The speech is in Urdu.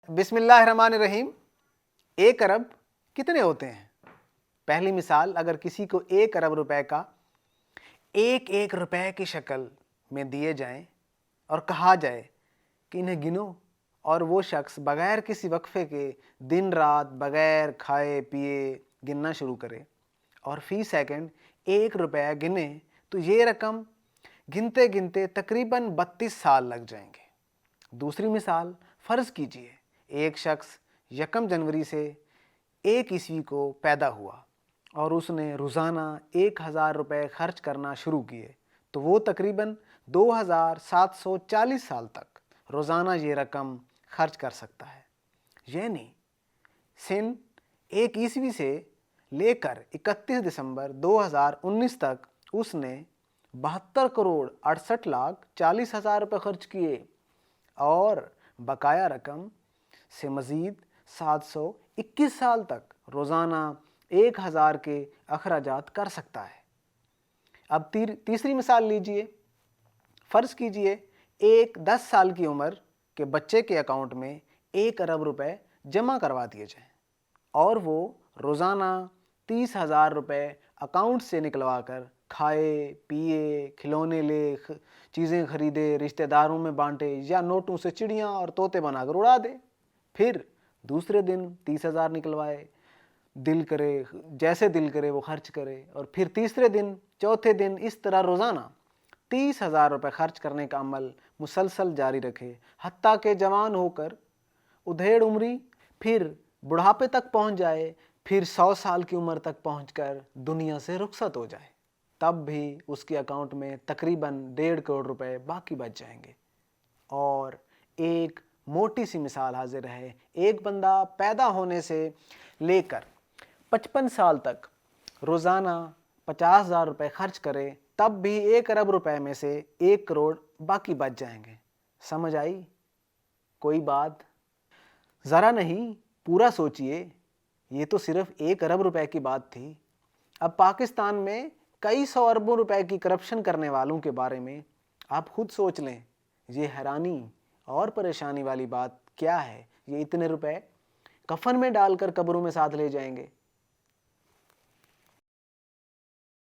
بسم اللہ الرحمن الرحیم۔ 1 ارب کتنے ہوتے ہیں؟ پہلی مثال، اگر کسی کو 1 ارب روپے کا ایک روپے کی شکل میں دیے جائیں اور کہا جائے کہ انہیں گنو، اور وہ شخص بغیر کسی وقفے کے دن رات بغیر کھائے پیے گننا شروع کرے اور فی سیکنڈ 1 روپے گنے، تو یہ رقم گنتے گنتے تقریباً 32 سال لگ جائیں گے۔ دوسری مثال، فرض کیجئے ایک شخص 1 جنوری سے 1 کو پیدا ہوا اور اس نے روزانہ 1000 روپے خرچ کرنا شروع کیے، تو وہ تقریباً 2740 سال تک روزانہ یہ رقم خرچ کر سکتا ہے۔ یعنی سن 1 سے لے کر 31 دسمبر 2019 تک اس نے 72,68,40,000 روپے خرچ کیے اور بقایا رقم سے مزید 721 سال تک روزانہ 1000 کے اخراجات کر سکتا ہے۔ اب تیسری مثال لیجئے۔ فرض کیجئے ایک 10 سال کی عمر کے بچے کے اکاؤنٹ میں 1 ارب روپے جمع کروا دیے جائیں اور وہ روزانہ 30,000 روپے اکاؤنٹ سے نکلوا کر کھائے پیے، کھلونے لے، چیزیں خریدے، رشتہ داروں میں بانٹے یا نوٹوں سے چڑیاں اور طوطے بنا کر اڑا دے۔ پھر دوسرے دن 30,000 نکلوائے، جیسے دل کرے وہ خرچ کرے، اور پھر تیسرے دن، چوتھے دن، اس طرح روزانہ 30,000 روپے خرچ کرنے کا عمل مسلسل جاری رکھے، حتیٰ کہ جوان ہو کر ادھیڑ عمری، پھر بڑھاپے تک پہنچ جائے، پھر 100 سال کی عمر تک پہنچ کر دنیا سے رخصت ہو جائے، تب بھی اس کے اکاؤنٹ میں تقریباً 1.5 کروڑ روپے باقی بچ جائیں گے۔ اور ایک موٹی سی مثال حاضر ہے، ایک بندہ پیدا ہونے سے لے کر 55 سال تک روزانہ 50,000 روپے خرچ کرے، تب بھی 1 ارب روپے میں سے 1 کروڑ باقی بچ جائیں گے۔ سمجھ آئی کوئی بات؟ ذرا نہیں، پورا سوچئے، یہ تو صرف 1 ارب روپے کی بات تھی۔ اب پاکستان میں کئی 100 اربوں روپے کی کرپشن کرنے والوں کے بارے میں آپ خود سوچ لیں۔ یہ حیرانی اور پریشانی والی بات کیا ہے؟ یہ اتنے روپے کفن میں ڈال کر قبروں میں ساتھ لے جائیں گے۔